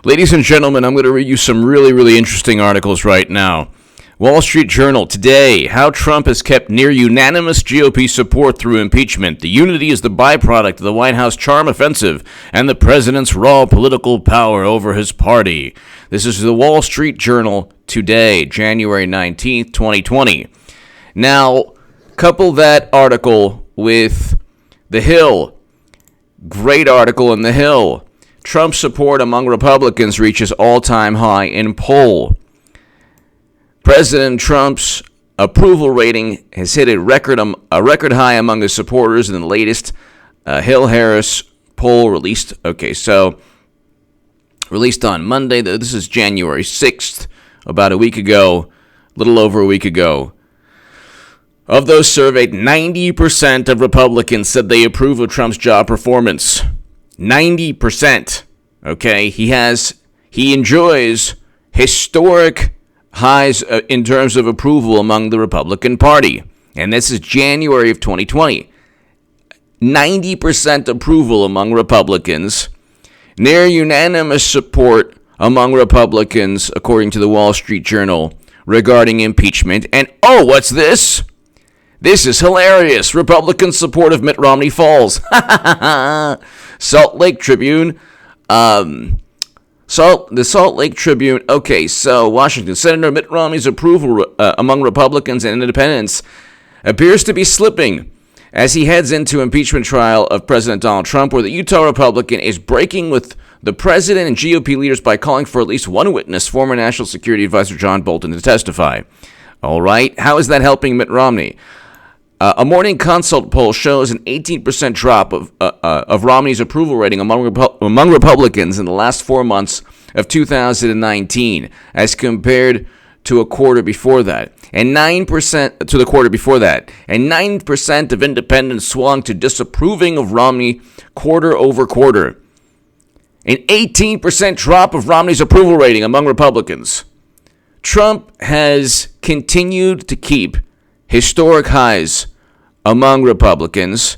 Ladies and gentlemen, I'm going to read you some really interesting articles right now. Wall Street Journal today, how Trump has kept near unanimous GOP support through impeachment. The unity is the byproduct of the White House charm offensive and the president's raw political power over his party. This is the Wall Street Journal today, January 19th, 2020. Now, couple that article with The Hill. Great article in The Hill. Trump's support among Republicans reaches all-time high in poll. President Trump's approval rating has hit a record high among his supporters in the latest Hill-Harris poll released. Released on Monday. This is January 6th, about a week ago, a little over a week ago. Of those surveyed, 90% of Republicans said they approve of Trump's job performance. 90%. Okay, he enjoys historic highs in terms of approval among the Republican Party. And this is January of 2020. 90% approval among Republicans. Near unanimous support among Republicans, according to the Wall Street Journal, regarding impeachment. And what's this? This is hilarious. Republican support of Mitt Romney falls. Salt Lake Tribune. The Salt Lake Tribune. Okay, so Washington. Senator Mitt Romney's approval among Republicans and independents appears to be slipping as he heads into impeachment trial of President Donald Trump, where the Utah Republican is breaking with the president and GOP leaders by calling for at least one witness, former National Security Advisor John Bolton, to testify. All right, how is that helping Mitt Romney? A Morning Consult poll shows an 18% drop of Romney's approval rating among Republicans in the last 4 months of 2019, as compared to a quarter before that, and 9% to the quarter before that, and 9% of independents swung to disapproving of Romney quarter over quarter. An 18% drop of Romney's approval rating among Republicans. Trump has continued to keep historic highs among Republicans.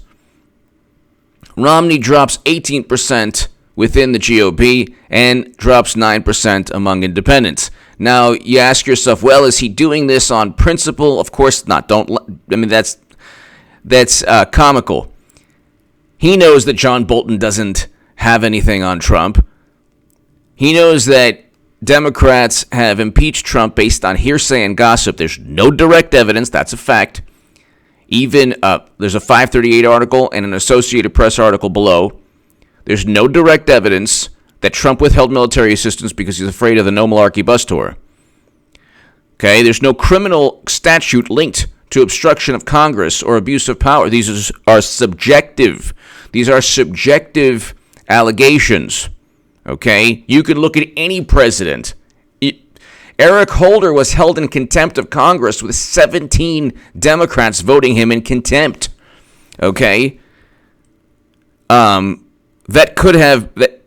Romney drops 18% within the GOP and drops 9% among independents. Now, you ask yourself, well, is he doing this on principle? Of course not. That's comical. He knows that John Bolton doesn't have anything on Trump. He knows that Democrats have impeached Trump based on hearsay and gossip. There's no direct evidence. That's a fact. Even there's a 538 article and an Associated Press article below. There's no direct evidence that Trump withheld military assistance because he's afraid of the No Malarkey bus tour. Okay, there's no criminal statute linked to obstruction of Congress or abuse of power. These are subjective. These are subjective allegations. Okay, you could look at any president. Eric Holder was held in contempt of Congress with 17 Democrats voting him in contempt. Okay, that could have that.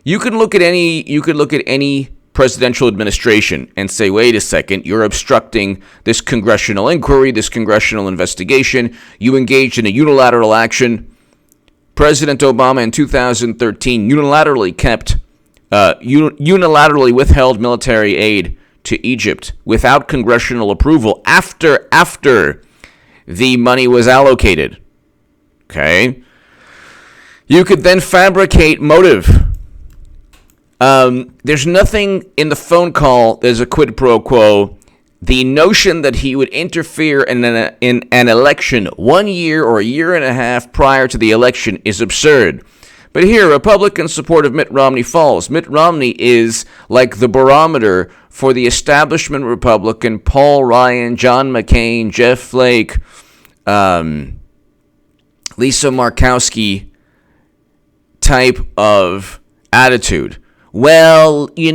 You could look at any presidential administration and say, wait a second, you're obstructing this congressional inquiry, this congressional investigation. You engaged in a unilateral action. President Obama in 2013 unilaterally withheld military aid to Egypt without congressional approval after the money was allocated. Okay? You could then fabricate motive. There's nothing in the phone call. There's a quid pro quo. The notion that he would interfere in an election 1 year or a year and a half prior to the election is absurd. But here, Republican support of Mitt Romney falls. Mitt Romney is like the barometer for the establishment Republican Paul Ryan, John McCain, Jeff Flake, Lisa Murkowski type of attitude. Well, the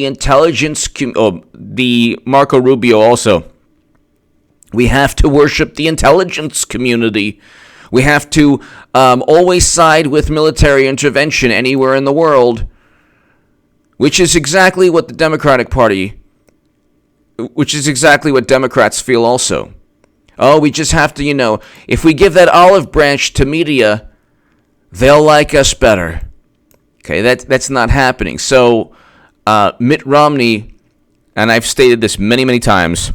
intelligence, the Marco Rubio also. We have to worship the intelligence community. We have to always side with military intervention anywhere in the world, which is exactly what the Democratic Party, which is exactly what Democrats feel also. Oh, we just have to, if we give that olive branch to media, they'll like us better. Okay, that's not happening. So Mitt Romney, and I've stated this many, many times,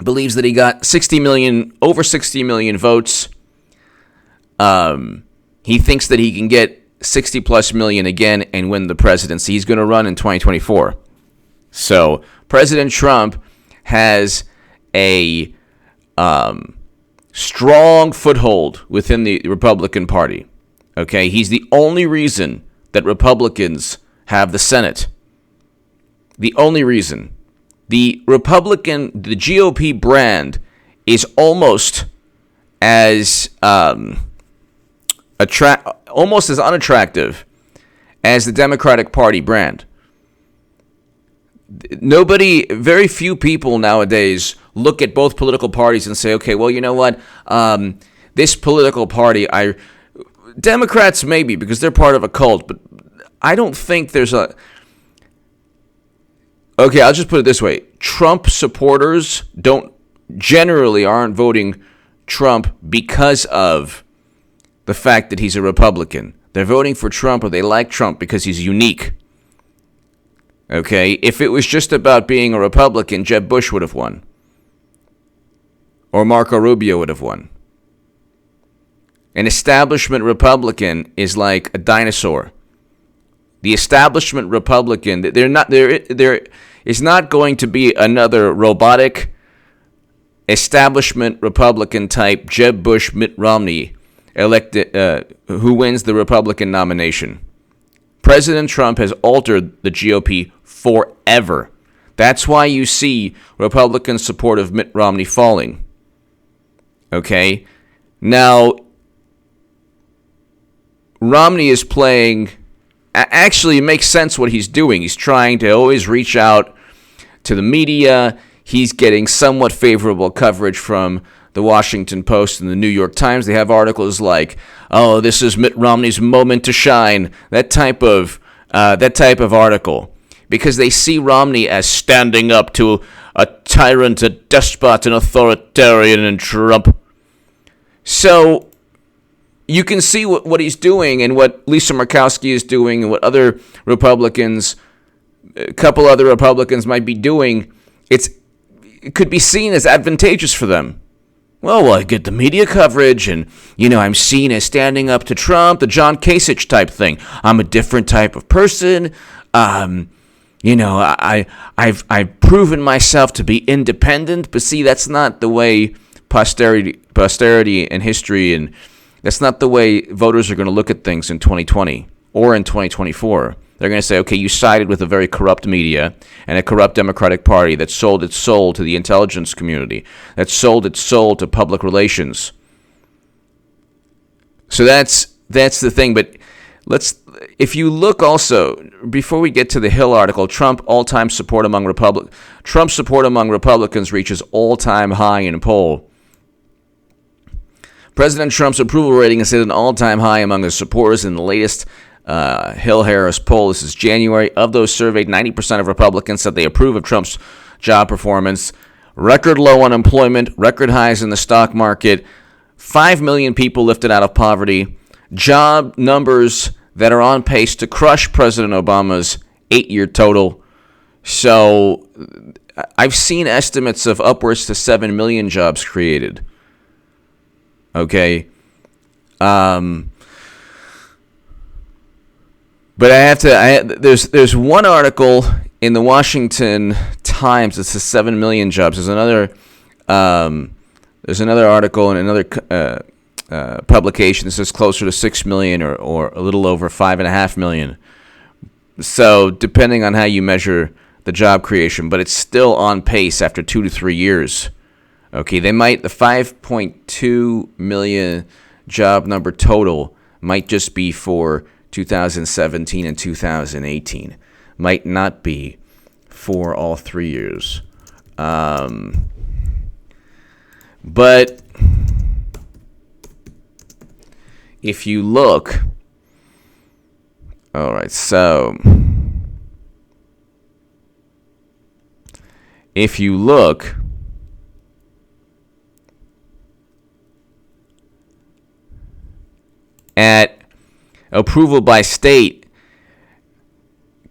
believes that he got over 60 million votes. He thinks that he can get 60 plus million again and win the presidency. He's going to run in 2024. So President Trump has a strong foothold within the Republican Party. Okay, he's the only reason that Republicans have the Senate. The only reason. The GOP brand is almost as unattractive as the Democratic Party brand. Very few people nowadays look at both political parties and say, okay, well, you know what? This political party, Democrats maybe because they're part of a cult, but I don't think there's a... Okay, I'll just put it this way. Trump supporters aren't voting Trump because of the fact that he's a Republican. They're voting for Trump or they like Trump because he's unique. Okay, if it was just about being a Republican, Jeb Bush would have won. Or Marco Rubio would have won. An establishment Republican is like a dinosaur. The establishment Republican, there is not going to be another robotic establishment Republican type Jeb Bush, Mitt Romney elected who wins the Republican nomination. President Trump has altered the GOP forever. That's why you see Republican support of Mitt Romney falling. Okay? Now, Romney is playing... Actually, it makes sense what he's doing. He's trying to always reach out to the media. He's getting somewhat favorable coverage from the Washington Post and the New York Times. They have articles like, "Oh, this is Mitt Romney's moment to shine." That type of article, because they see Romney as standing up to a tyrant, a despot, an authoritarian, and Trump. So you can see what he's doing and what Lisa Murkowski is doing and what other Republicans, a couple other Republicans might be doing. It could be seen as advantageous for them. Well, I get the media coverage and, I'm seen as standing up to Trump, the John Kasich type thing. I'm a different type of person. I've proven myself to be independent. But see, that's not the way posterity and history, and that's not the way voters are going to look at things in 2020 or in 2024. They're going to say, okay, you sided with a very corrupt media and a corrupt Democratic Party that sold its soul to the intelligence community, that sold its soul to public relations. So that's the thing. But if you look also, before we get to the Hill article, Trump support among Republicans reaches all-time high in poll. President Trump's approval rating is at an all-time high among his supporters in the latest Hill-Harris poll. This is January. Of those surveyed, 90% of Republicans said they approve of Trump's job performance. Record low unemployment, record highs in the stock market, 5 million people lifted out of poverty, job numbers that are on pace to crush President Obama's 8-year total. So I've seen estimates of upwards to 7 million jobs created. Okay. But there's one article in the Washington Times that says 7 million jobs. There's another article in another publication that says closer to 6 million or a little over 5.5 million. So depending on how you measure the job creation, but it's still on pace after 2 to 3 years. Okay, the 5.2 million job number total might just be for 2017 and 2018. Might not be for all 3 years. But if you look, all right, so if you look at approval by state.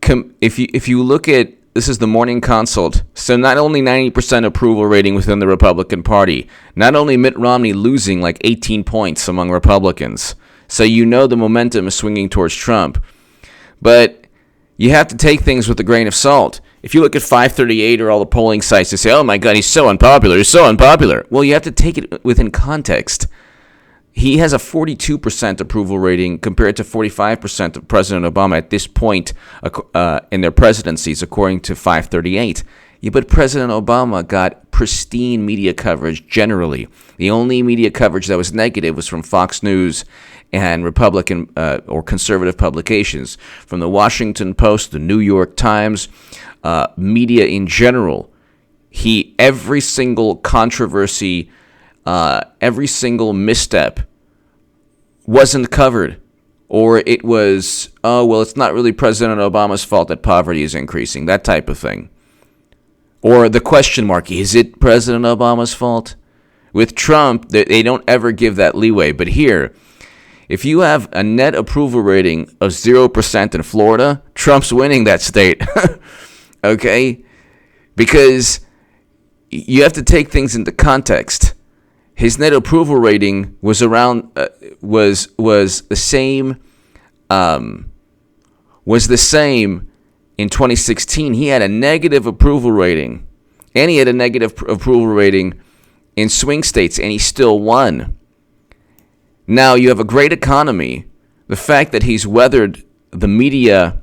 If you look at, this is the Morning Consult, so not only 90% approval rating within the Republican Party, not only Mitt Romney losing like 18 points among Republicans, so you know the momentum is swinging towards Trump, but you have to take things with a grain of salt. If you look at 538 or all the polling sites, they say, oh my God, he's so unpopular. Well, you have to take it within context. He has a 42% approval rating compared to 45% of President Obama at this point in their presidencies, according to 538. Yeah, but President Obama got pristine media coverage generally. The only media coverage that was negative was from Fox News and Republican or conservative publications, from the Washington Post, the New York Times, media in general. Every single controversy, every single misstep wasn't covered, or it was, oh, well, it's not really President Obama's fault that poverty is increasing, that type of thing. Or the question mark, is it President Obama's fault? With Trump, they don't ever give that leeway. But here, if you have a net approval rating of 0% in Florida, Trump's winning that state. Okay? Because you have to take things into context. His net approval rating was around was the same in 2016. He had a negative approval rating, and he had a negative approval rating in swing states, and he still won. Now you have a great economy. The fact that he's weathered the media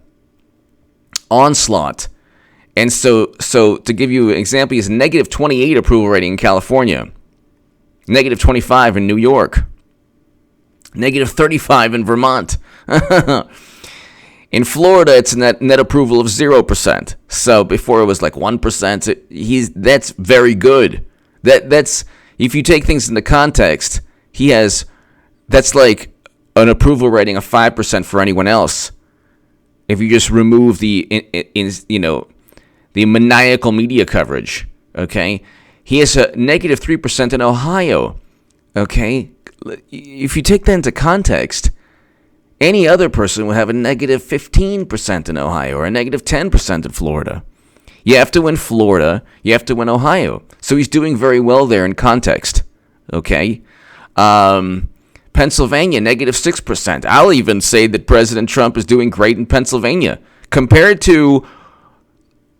onslaught, and so to give you an example, he has a negative 28 approval rating in California, negative 25 in New York, negative 35 in Vermont. In Florida, it's a net approval of 0%. So before it was like 1%. That's very good. That's if you take things into context, that's like an approval rating of 5% for anyone else. If you just remove the maniacal media coverage, okay? He has a negative 3% in Ohio, okay? If you take that into context, any other person would have a negative 15% in Ohio or a negative 10% in Florida. You have to win Florida. You have to win Ohio. So he's doing very well there in context, okay? Pennsylvania, negative 6%. I'll even say that President Trump is doing great in Pennsylvania compared to,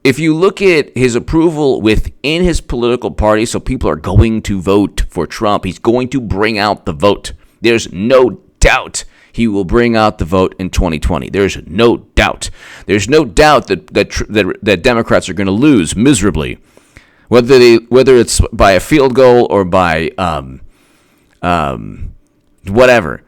if you look at his approval within his political party, so people are going to vote for Trump. He's going to bring out the vote. There's no doubt he will bring out the vote in 2020. There's no doubt. There's no doubt that Democrats are going to lose miserably, whether it's by a field goal or by whatever.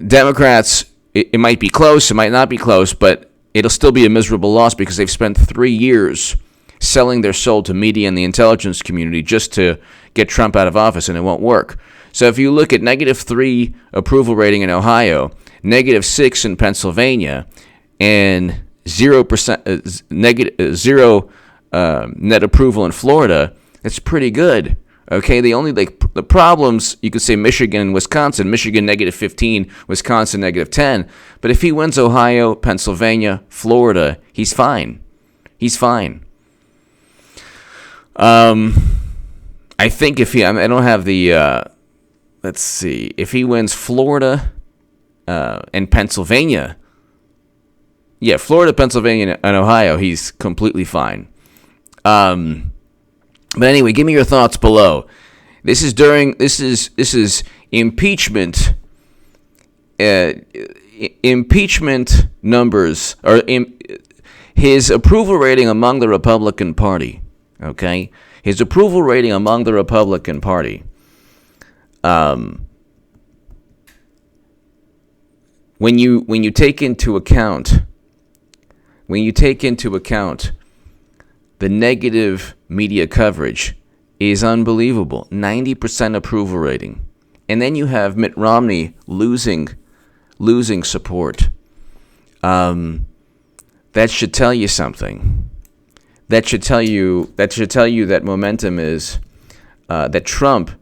Democrats, it might be close, it might not be close, but it'll still be a miserable loss because they've spent 3 years selling their soul to media and the intelligence community just to get Trump out of office, and it won't work. So if you look at negative 3 approval rating in Ohio, negative 6 in Pennsylvania, and 0% net approval in Florida, it's pretty good. Okay, the problems, you could say Michigan and Wisconsin. Michigan negative 15, Wisconsin negative 10. But if he wins Ohio, Pennsylvania, Florida, he's fine. He's fine. I think I don't have the. Let's see. If he wins Florida and Pennsylvania, Florida, Pennsylvania, and Ohio, he's completely fine. But anyway, give me your thoughts below. This is impeachment. Impeachment numbers, or his approval rating among the Republican Party. Okay, his approval rating among the Republican Party. When you take into account the negative media coverage is unbelievable. 90% approval rating. And then you have Mitt Romney losing support. That should tell you something. That should tell you that momentum is that Trump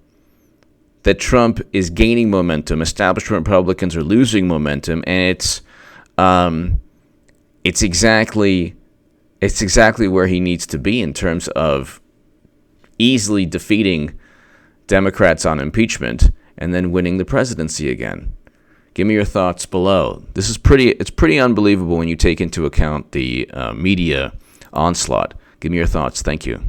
that Trump is gaining momentum, establishment Republicans are losing momentum, and it's exactly where he needs to be in terms of easily defeating Democrats on impeachment and then winning the presidency again. Give me your thoughts below. It's pretty unbelievable when you take into account the media onslaught. Give me your thoughts. Thank you.